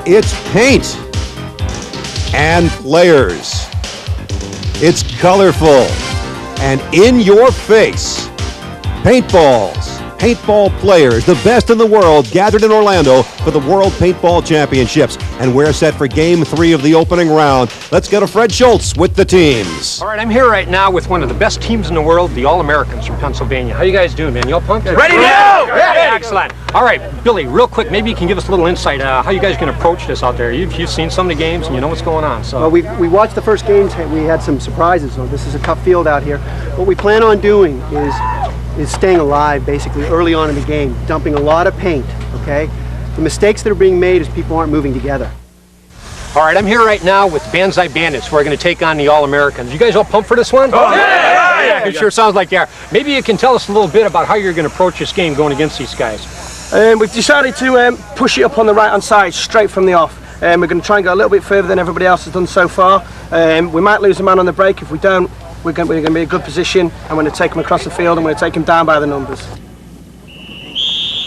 It's paint and players. It's colorful and in your face. Paintballs, paintball players, the best in the world, gathered in Orlando for the World Paintball Championships. And we're set for Game 3 of the opening round. Let's go to Fred Schultz with the teams. All right, I'm here right now with one of the best teams in the world, the All-Americans from Pennsylvania. How you guys doing, man? You all pumped? Ready to go! Yeah, excellent. All right, Billy, real quick, maybe you can give us a little insight how you guys can approach this out there. You've seen some of the games and you know what's going on. So. Well, we watched the first games. We had some surprises. So this is a tough field out here. What we plan on doing is staying alive, basically, early on in the game, dumping a lot of paint, okay? The mistakes that are being made is people aren't moving together. All right, I'm here right now with Banzai Bandits, who are going to take on the All-Americans. You guys all pumped for this one? Oh, yeah. It sure sounds like you are. Maybe you can tell us a little bit about how you're going to approach this game going against these guys. We've decided to push it up on the right-hand side, straight from the off. We're going to try and go a little bit further than everybody else has done so far. We might lose a man on the break. If we don't, we're going to be in a good position. I'm going to take them across the field. I'm going to take them down by the numbers.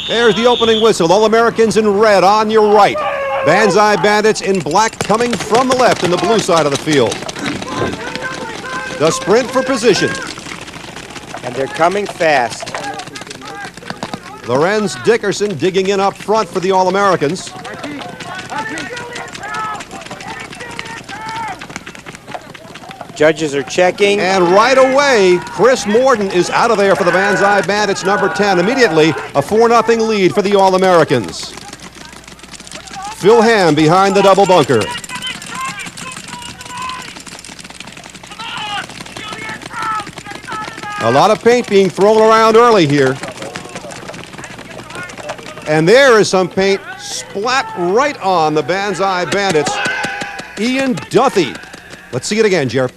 There's the opening whistle. All-Americans in red on your right. Banzai Bandits in black coming from the left in the blue side of the field. The sprint for position. And they're coming fast. Lorenz Dickerson digging in up front for the All-Americans. Judges are checking. And right away, Chris Morden is out of there for the Banzai Bandits, number 10. Immediately, a 4-0 lead for the All-Americans. Phil Ham behind the double bunker. A lot of paint being thrown around early here. And there is some paint splat right on the Banzai Bandits. Ian Duthie. Let's see it again, Jer.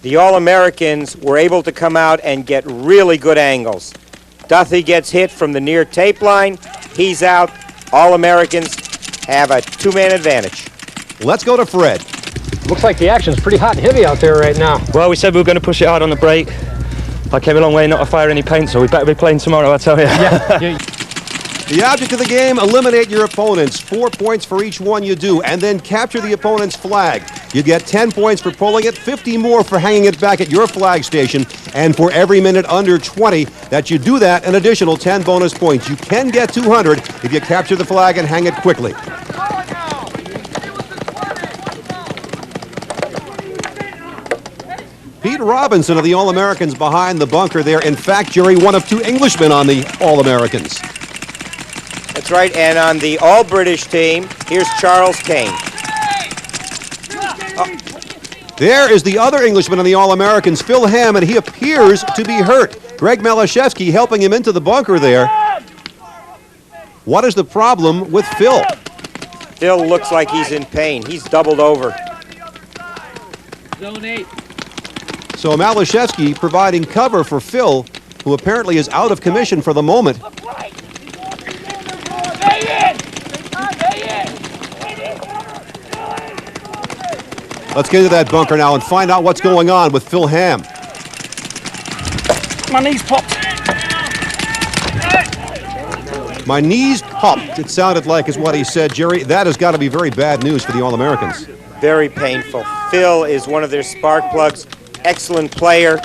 The All-Americans were able to come out and get really good angles. Duthie gets hit from the near tape line. He's out. All-Americans have a two-man advantage. Let's go to Fred. Looks like the action's pretty hot and heavy out there right now. Well, we said we were going to push it hard on the break. I came a long way not to fire any paint, so we better be playing tomorrow, I tell you. Yeah. The object of the game, eliminate your opponents. 4 points for each one you do, and then capture the opponent's flag. You get 10 points for pulling it, 50 more for hanging it back at your flag station, and for every minute under 20 that you do that, an additional 10 bonus points. You can get 200 if you capture the flag and hang it quickly. Pete Robinson of the All-Americans behind the bunker there. In fact, Jerry, one of two Englishmen on the All-Americans. That's right, and on the all-British team, here's Charles Kane. There is the other Englishman on the All-Americans, Phil Ham, and he appears to be hurt. Greg Malashevsky helping him into the bunker there. What is the problem with Phil? Phil looks like he's in pain. He's doubled over. Zone 8. So Malashevsky providing cover for Phil, who apparently is out of commission for the moment. Let's get into that bunker now and find out what's going on with Phil Ham. My knees popped. My knees popped, it sounded like is what he said, Jerry. That has got to be very bad news for the All-Americans. Very painful. Phil is one of their spark plugs. Excellent player.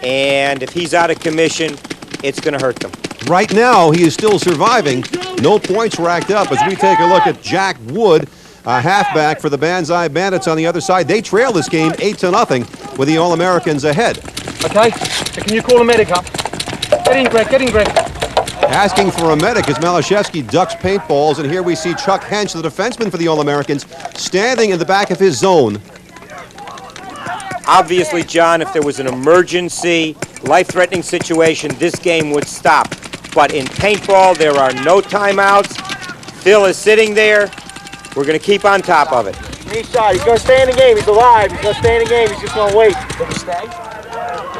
And if he's out of commission, it's going to hurt them. Right now, he is still surviving. No points racked up as we take a look at Jack Wood, a halfback for the Banzai Bandits on the other side. They trail this game 8-0 with the All-Americans ahead. Okay, can you call a medic up? Get in, Greg, get in, Greg. Asking for a medic as Malashevsky ducks paintballs, and here we see Chuck Hench, the defenseman for the All-Americans, standing in the back of his zone. Obviously, John, if there was an emergency, life-threatening situation, this game would stop. But in paintball, there are no timeouts. Phil is sitting there. We're going to keep on top of it. He's shot. He's going to stay in the game. He's alive. He's going to stay in the game. He's just going to wait. Will he stay?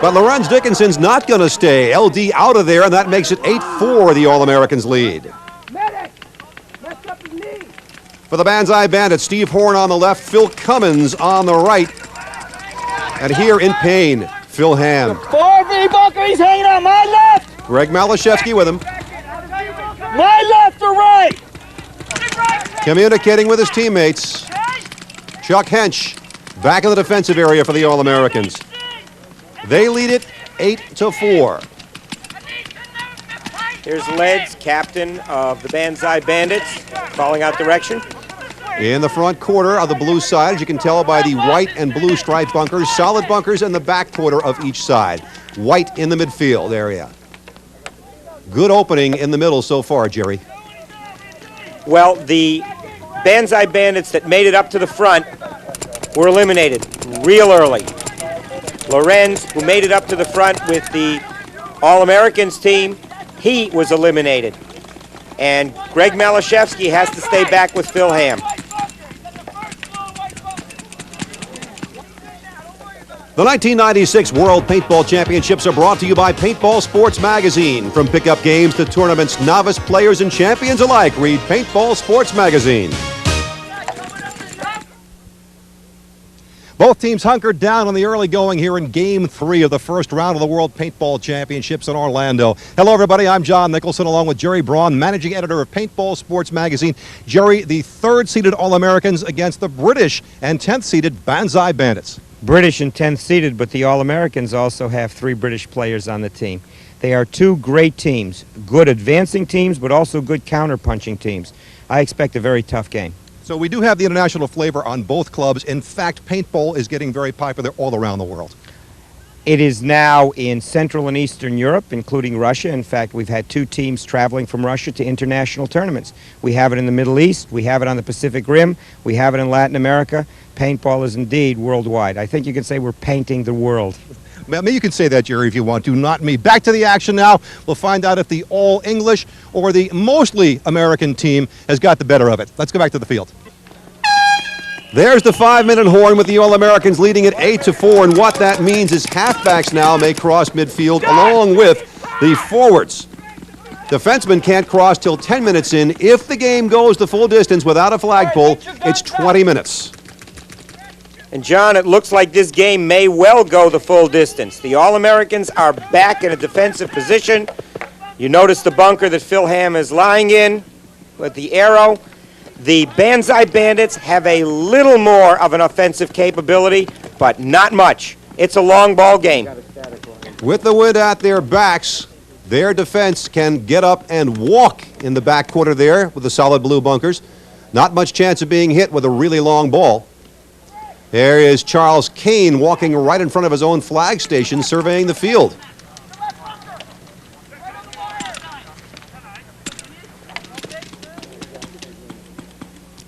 But Lorenz Dickinson's not going to stay. LD out of there, and that makes it 8-4, the All-Americans lead. Medic! Messed up his knee. For the Banzai Bandits, Steve Horn on the left, Phil Cummins on the right. And here in pain, Phil Ham. 4-3 bunker. He's hanging on my left. Greg Malashevsky with him. My left or right? Communicating with his teammates. Chuck Hench back in the defensive area for the All-Americans. They lead it 8-4. Here's Leds, captain of the Banzai Bandits, calling out direction. In the front quarter of the blue side, as you can tell by the white and blue striped bunkers, solid bunkers in the back quarter of each side. White in the midfield area. Good opening in the middle so far, Jerry. Well, the Banzai Bandits that made it up to the front were eliminated real early. Lorenz, who made it up to the front with the All-Americans team, he was eliminated. And Greg Malashevsky has to stay back with Phil Ham. The 1996 World Paintball Championships are brought to you by Paintball Sports Magazine. From pickup games to tournaments, novice players and champions alike read Paintball Sports Magazine. Both teams hunkered down on the early going here in Game 3 of the first round of the World Paintball Championships in Orlando. Hello, everybody. I'm John Nicholson, along with Jerry Braun, managing editor of Paintball Sports Magazine. Jerry, the third-seeded All-Americans against the British and 10th-seeded Banzai Bandits. British and 10th seeded, but the All-Americans also have 3 British players on the team. They are 2 great teams, good advancing teams, but also good counter-punching teams. I expect a very tough game. So we do have the international flavor on both clubs. In fact, paintball is getting very popular all around the world. It is now in Central and Eastern Europe, including Russia. In fact, we've had 2 teams traveling from Russia to international tournaments. We have it in the Middle East, we have it on the Pacific Rim, we have it in Latin America. Paintball is indeed worldwide. I think you can say we're painting the world. Maybe you can say that, Jerry, if you want to, not me. Back to the action now. We'll find out if the all-English or the mostly American team has got the better of it. Let's go back to the field. There's the 5-minute horn with the All-Americans leading it 8-4, and what that means is halfbacks now may cross midfield along with the forwards. Defensemen can't cross till 10 minutes in. If the game goes the full distance without a flagpole, it's 20 minutes. And John, it looks like this game may well go the full distance. The All-Americans are back in a defensive position. You notice the bunker that Phil Ham is lying in with the arrow. The Banzai Bandits have a little more of an offensive capability, but not much. It's a long ball game. With the wind at their backs, their defense can get up and walk in the back quarter there with the solid blue bunkers. Not much chance of being hit with a really long ball. There is Charles Kane walking right in front of his own flag station, surveying the field.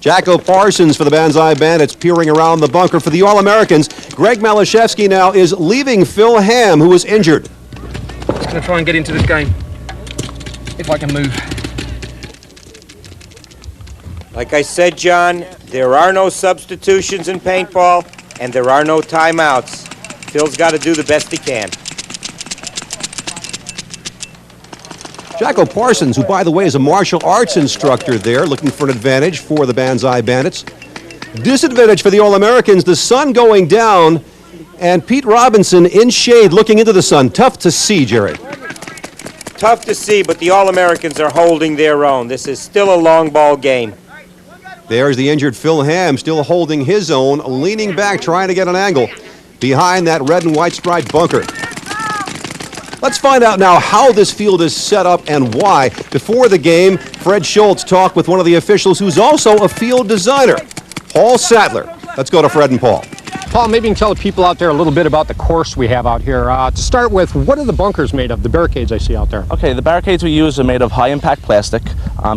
Jacko Parsons for the Banzai Bandits peering around the bunker for the All-Americans. Greg Malashevsky now is leaving Phil Ham, who is injured. Just going to try and get into this game, if I can move. Like I said, John, there are no substitutions in paintball, and there are no timeouts. Phil's got to do the best he can. Jacko Parsons, who, by the way, is a martial arts instructor there, looking for an advantage for the Banzai Bandits. Disadvantage for the All-Americans, the sun going down, and Pete Robinson in shade looking into the sun. Tough to see, Jerry. Tough to see, but the All-Americans are holding their own. This is still a long ball game. There's the injured Phil Ham, still holding his own, leaning back, trying to get an angle behind that red and white striped bunker. Let's find out now how this field is set up and why. Before the game, Fred Schultz talked with one of the officials who's also a field designer, Paul Sattler. Let's go to Fred and Paul. Paul, maybe you can tell the people out there a little bit about the course we have out here. To start with, what are the bunkers made of, the barricades I see out there? Okay, the barricades we use are made of high-impact plastic,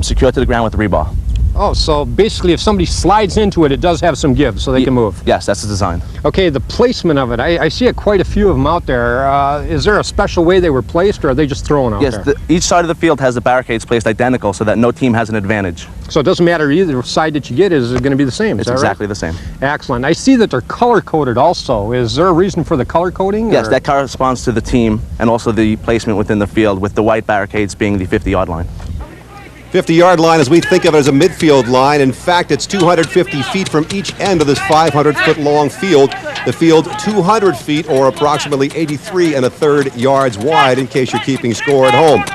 secured to the ground with rebar. Oh, so basically if somebody slides into it, it does have some give so they can move. Yes, that's the design. Okay, the placement of it, I see quite a few of them out there. Is there a special way they were placed, or are they just thrown out there? Yes, each side of the field has the barricades placed identical so that no team has an advantage. So it doesn't matter either side that you get is going to be the same, is It's that exactly right? the same. Excellent. I see that they're color-coded also. Is there a reason for the color coding? Yes, or? that corresponds to the team and also the placement within the field, with the white barricades being the 50-yard line. 50-yard line, as we think of it, as a midfield line. In fact, it's 250 feet from each end of this 500-foot-long field. The field 200 feet, or approximately 83 1/3 yards wide, in case you're keeping score at home.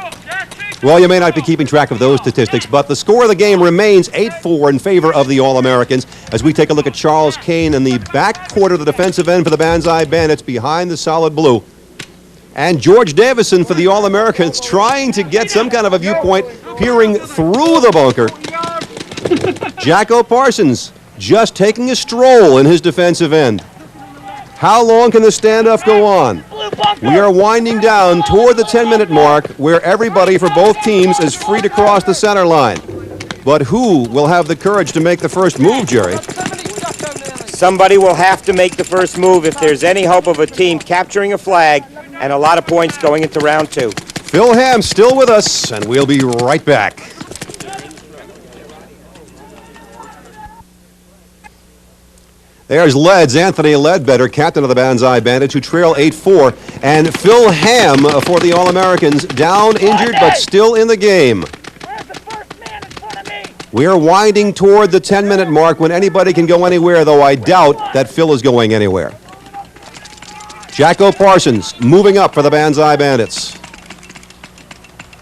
Well, you may not be keeping track of those statistics, but the score of the game remains 8-4 in favor of the All-Americans as we take a look at Charles Kane in the back quarter, the defensive end for the Banzai Bandits behind the solid blue. And George Davison for the All-Americans trying to get some kind of a viewpoint, peering through the bunker. Jacko Parsons just taking a stroll in his defensive end. How long can the standoff go on? We are winding down toward the 10-minute mark where everybody for both teams is free to cross the center line. But who will have the courage to make the first move, Jerry? Somebody will have to make the first move if there's any hope of a team capturing a flag and a lot of points going into round 2. Phil Ham still with us, and we'll be right back. There's Leads, Anthony Leadbetter, captain of the Banzai Bandits, who trail 8-4. And Phil Ham for the All-Americans, down, injured, but still in the game. We are winding toward the 10-minute mark when anybody can go anywhere, though I doubt that Phil is going anywhere. Jacko Parsons moving up for the Banzai Bandits.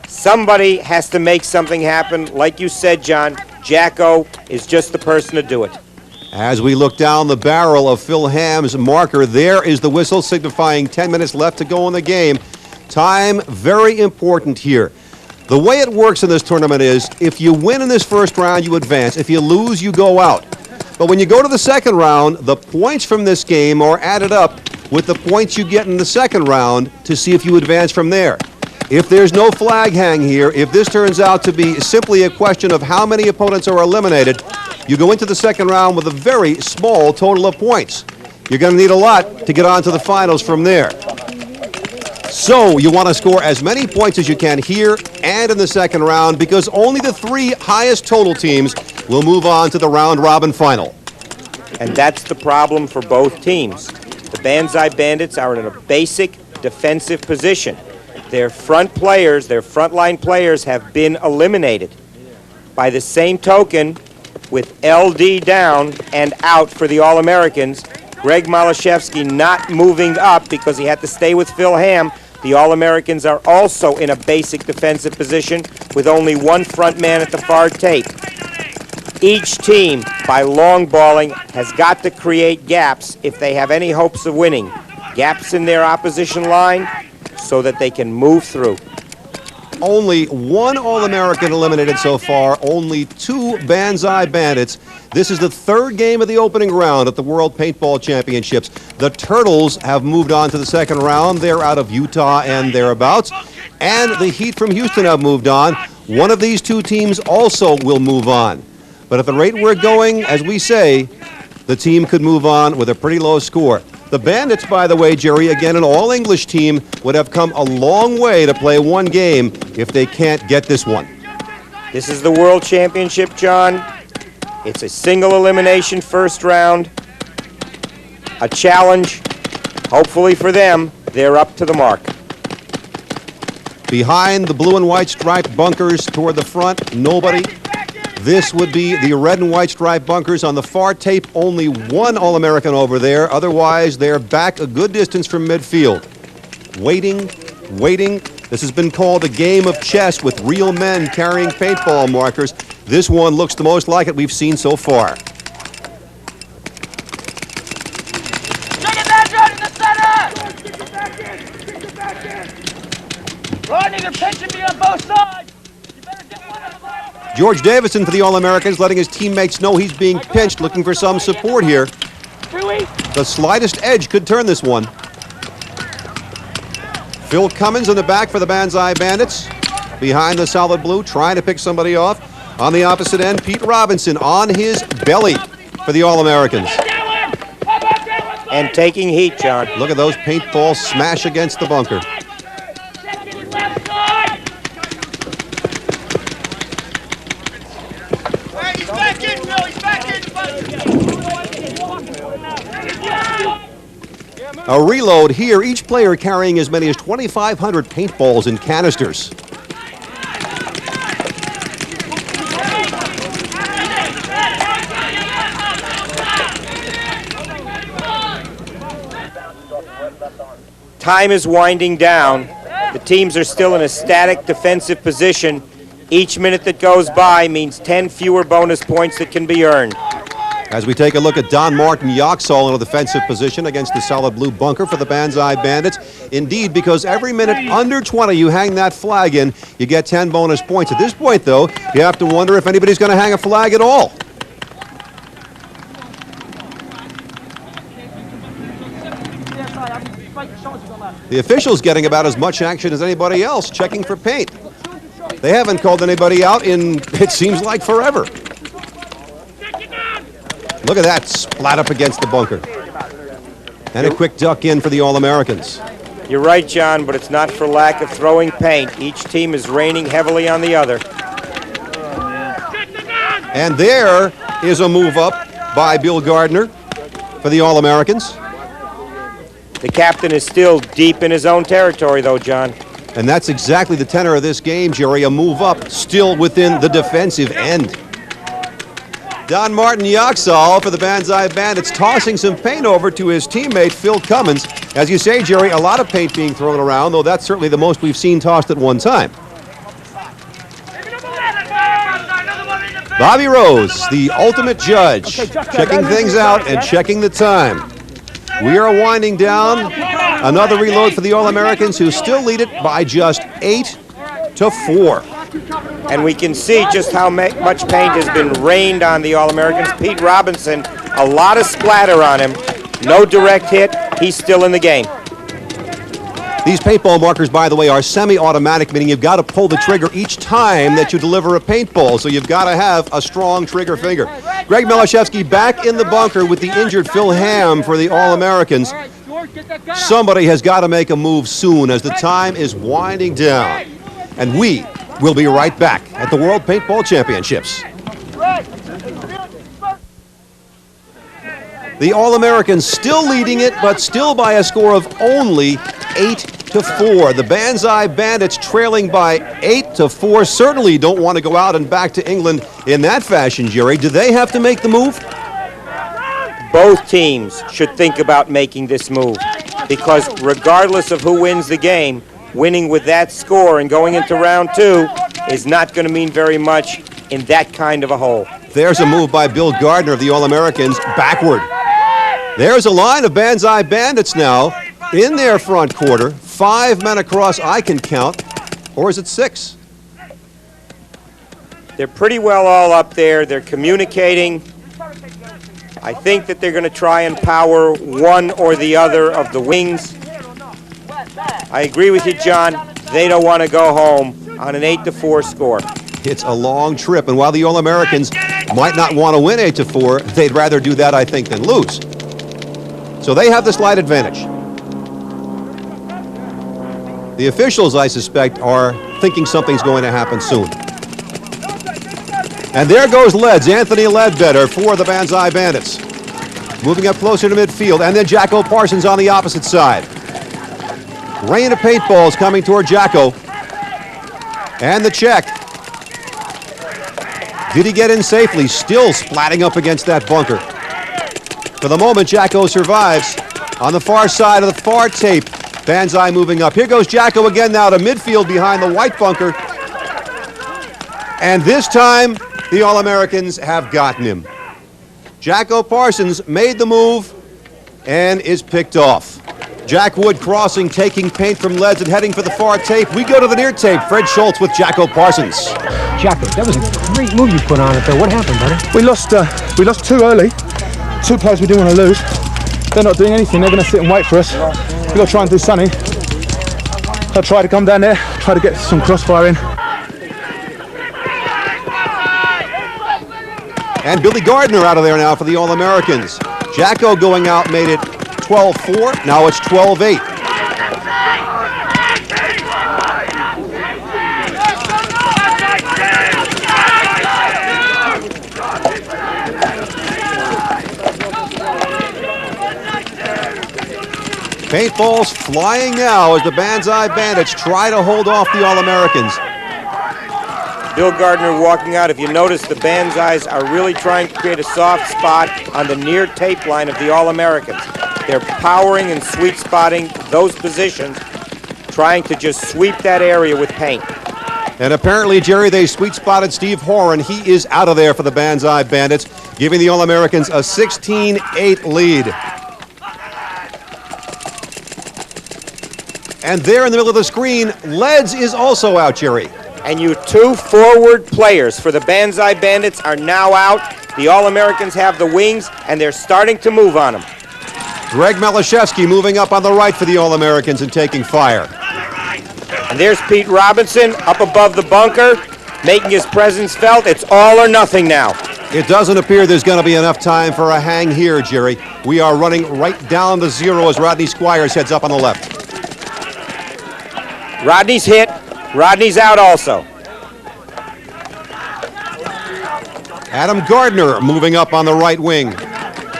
Somebody has to make something happen. Like you said, John, Jacko is just the person to do it. As we look down the barrel of Phil Ham's marker, there is the whistle signifying 10 minutes left to go in the game. Time very important here. The way it works in this tournament is if you win in this first round, you advance. If you lose, you go out. But when you go to the second round, the points from this game are added up with the points you get in the second round to see if you advance from there. If there's no flag hang here, if this turns out to be simply a question of how many opponents are eliminated, you go into the second round with a very small total of points. You're going to need a lot to get on to the finals from there. So you want to score as many points as you can here and in the second round because only the 3 highest total teams will move on to the round-robin final. And that's the problem for both teams. The Banzai Bandits are in a basic defensive position. Their front players, their frontline players have been eliminated. By the same token, with LD down and out for the All-Americans, Greg Malashevsky not moving up because he had to stay with Phil Ham. The All-Americans are also in a basic defensive position with only one front man at the far tape. Each team, by long balling, has got to create gaps if they have any hopes of winning. Gaps in their opposition line so that they can move through. Only one All-American eliminated so far, only 2 Banzai Bandits. This is the 3rd game of the opening round at the World Paintball Championships. The Turtles have moved on to the second round. They're out of Utah and thereabouts. And the Heat from Houston have moved on. One of these 2 teams also will move on. But at the rate we're going, as we say, the team could move on with a pretty low score. The Bandits, by the way, Jerry, again, an all-English team, would have come a long way to play one game if they can't get this one. This is the World Championship, John. It's a single elimination first round. A challenge. Hopefully for them, they're up to the mark. Behind the blue and white striped bunkers toward the front, nobody. This would be the red and white striped bunkers. On the far tape, only one All-American over there. Otherwise, they're back a good distance from midfield. Waiting, waiting. This has been called a game of chess with real men carrying paintball markers. This one looks the most like it we've seen so far. Check it back, Jordan, in the center! Kick it back in! Kick it back in! Rodney, you're pinching me on both sides! You better get one of them. George Davison for the All-Americans, letting his teammates know he's being pinched, looking for some support here. The slightest edge could turn this one. Phil Cummins in the back for the Banzai Bandits. Behind the solid blue, trying to pick somebody off. On the opposite end, Pete Robinson on his belly for the All-Americans. And taking heat, John. Look at those paintballs smash against the bunker. A reload here, each player carrying as many as 2,500 paintballs in canisters. Time is winding down. The teams are still in a static defensive position. Each minute that goes by means 10 fewer bonus points that can be earned. As we take a look at Don Martin Yaxall in a defensive position against the solid blue bunker for the Banzai Bandits. Indeed, because every minute under 20 you hang that flag in, you get 10 bonus points. At this point, though, you have to wonder if anybody's going to hang a flag at all. The officials getting about as much action as anybody else, checking for paint. They haven't called anybody out in, it seems like, forever. Look at that, splat up against the bunker. And a quick duck in for the All-Americans. You're right, John, but it's not for lack of throwing paint. Each team is raining heavily on the other. And there is a move up by Bill Gardner for the All-Americans. The captain is still deep in his own territory, though, John. And that's exactly the tenor of this game, Jerry. A move up, still within the defensive end. Don Martin Yaxall for the Banzai Bandits, tossing some paint over to his teammate, Phil Cummins. As you say, Jerry, a lot of paint being thrown around, though that's certainly the most we've seen tossed at one time. Bobby Rose, the ultimate judge, checking things out and checking the time. We are winding down. Another reload for the All-Americans, who still lead it by just 8-4. And we can see just how much paint has been rained on the All-Americans. Pete Robinson, a lot of splatter on him. No direct hit. He's still in the game. These paintball markers, by the way, are semi-automatic, meaning you've got to pull the trigger each time that you deliver a paintball, so you've got to have a strong trigger finger. Greg Malashevsky back in the bunker with the injured Phil Ham for the All-Americans. Somebody has got to make a move soon as the time is winding down. And we will be right back at the World Paintball Championships. The All-Americans still leading it, but still by a score of only 8-4. The Banzai Bandits trailing by 8-4. Certainly don't want to go out and back to England in that fashion, Jerry. Do they have to make the move? Both teams should think about making this move, because regardless of who wins the game, winning with that score and going into round two is not going to mean very much in that kind of a hole. There's a move by Bill Gardner of the All-Americans backward. There's a line of Banzai Bandits now in their front quarter. 5 men across, I can count. Or is it 6? They're pretty well all up there. They're communicating. I think that they're going to try and power one or the other of the wings. I agree with you, John. They don't want to go home on an 8-4 score. It's a long trip, and while the All-Americans might not want to win 8-4, they'd rather do that, I think, than lose. So they have the slight advantage. The officials, I suspect, are thinking something's going to happen soon. And there goes Leads, Anthony Leadbetter for the Banzai Bandits. Moving up closer to midfield, and then Jacko Parsons on the opposite side. Rain of paintballs coming toward Jacko. And the check. Did he get in safely? Still splatting up against that bunker. For the moment, Jacko survives. On the far side of the far tape, Banzai moving up. Here goes Jacko again now to midfield behind the white bunker. And this time, the All-Americans have gotten him. Jacko Parsons made the move and is picked off. Jack Wood crossing, taking paint from Leads and heading for the far tape. We go to the near tape. Fred Schultz with Jacko Parsons. Jacko, that was a great move you put on it there. What happened, buddy? We lost too early. 2 players we didn't want to lose. They're not doing anything. They're going to sit and wait for us. We've got to try and do something. I'll try to come down there, try to get some crossfire in. And Billy Gardner out of there now for the All-Americans. Jacko going out made it 12-4. Now it's 12-8. Paintballs flying now as the Banzai Bandits try to hold off the All-Americans. Bill Gardner walking out. If you notice, the Banzais are really trying to create a soft spot on the near tape line of the All-Americans. They're powering and sweet spotting those positions, trying to just sweep that area with paint. And apparently, Jerry, they sweet spotted Steve Horan. He is out of there for the Banzai Bandits, giving the All-Americans a 16-8 lead. And there in the middle of the screen, Leads is also out, Jerry. And your two forward players for the Banzai Bandits are now out. The All-Americans have the wings, and they're starting to move on them. Greg Malashevsky moving up on the right for the All-Americans and taking fire. And there's Pete Robinson up above the bunker, making his presence felt. It's all or nothing now. It doesn't appear there's going to be enough time for a hang here, Jerry. We are running right down to zero as Rodney Squires heads up on the left. Rodney's hit. Rodney's out also. Adam Gardner moving up on the right wing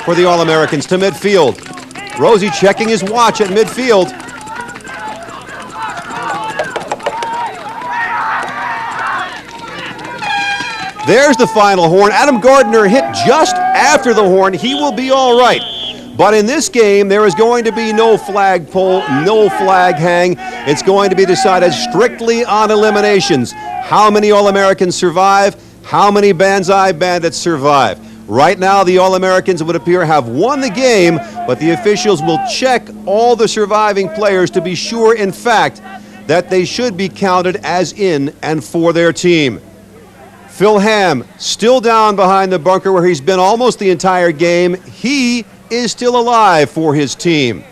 for the All-Americans to midfield. Rosie checking his watch at midfield. There's the final horn. Adam Gardner hit just after the horn. He will be all right. But in this game, there is going to be no flagpole, no flag hang. It's going to be decided strictly on eliminations. How many All-Americans survive? How many Banzai Bandits survive? Right now, the All-Americans would appear have won the game, but the officials will check all the surviving players to be sure, in fact, that they should be counted as in and for their team. Phil Ham still down behind the bunker where he's been almost the entire game. He is still alive for his team.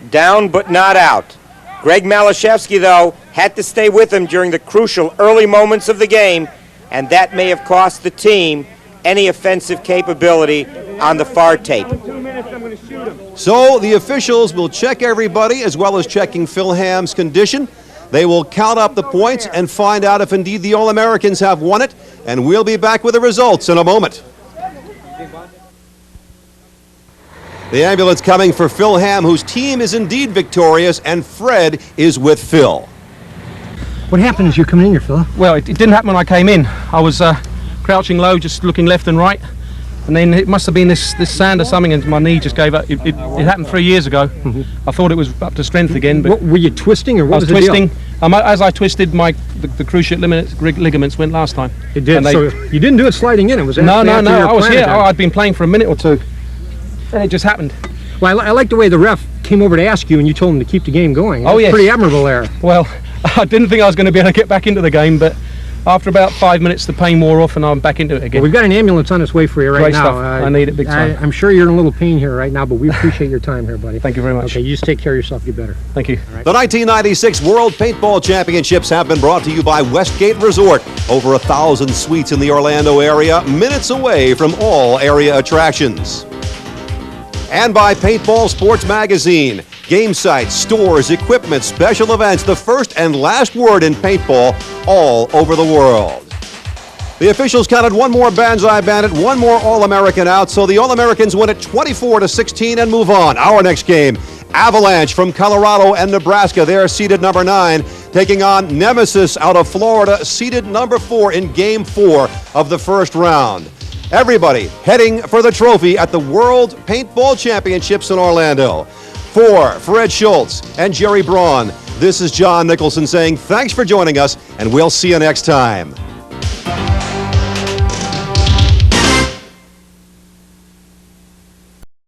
Down but not out. Greg Malashevsky, though, had to stay with him during the crucial early moments of the game, and that may have cost the team any offensive capability on the far tape. So the officials will check everybody as well as checking Phil Ham's condition. They will count up the points and find out if indeed the All-Americans have won it, and we'll be back with the results in a moment. The ambulance coming for Phil Ham, whose team is indeed victorious, and Fred is with Phil. What happened as you're coming in here, Phil? Well, it didn't happen when I came in. I was crouching low, just looking left and right, and then it must have been this sand or something, and my knee just gave up. It happened 3 years ago. I thought it was up to strength again, but Were you twisting, or what was I was the twisting. As I twisted, the cruciate ligaments went last time. It did. So you didn't do it sliding in. It was no. after I was here. time. I'd been playing for a minute or two, and it just happened. Well, I like the way the ref came over to ask you, and you told him to keep the game going. Oh, yes. Pretty admirable there. Well, I didn't think I was going to be able to get back into the game, but after about 5 minutes, the pain wore off, and I'm back into it again. Well, we've got an ambulance on its way for you right Great now. stuff. I need it big time. I'm sure you're in a little pain here right now, but we appreciate your time here, buddy. Thank you very much. Okay, you just take care of yourself. You better. Thank you. Right. The 1996 World Paintball Championships have been brought to you by Westgate Resort. Over 1,000 suites in the Orlando area, minutes away from all area attractions. And by Paintball Sports Magazine. Game sites, stores, equipment, special events, the first and last word in paintball all over the world. The officials counted one more Banzai Bandit, one more All-American out, so the All-Americans win it 24-16 and move on. Our next game, Avalanche from Colorado and Nebraska. They are seeded number 9, taking on Nemesis out of Florida, seeded number 4 in Game 4 of the first round. Everybody heading for the trophy at the World Paintball Championships in Orlando. For Fred Schultz and Jerry Braun, this is John Nicholson saying thanks for joining us, and we'll see you next time.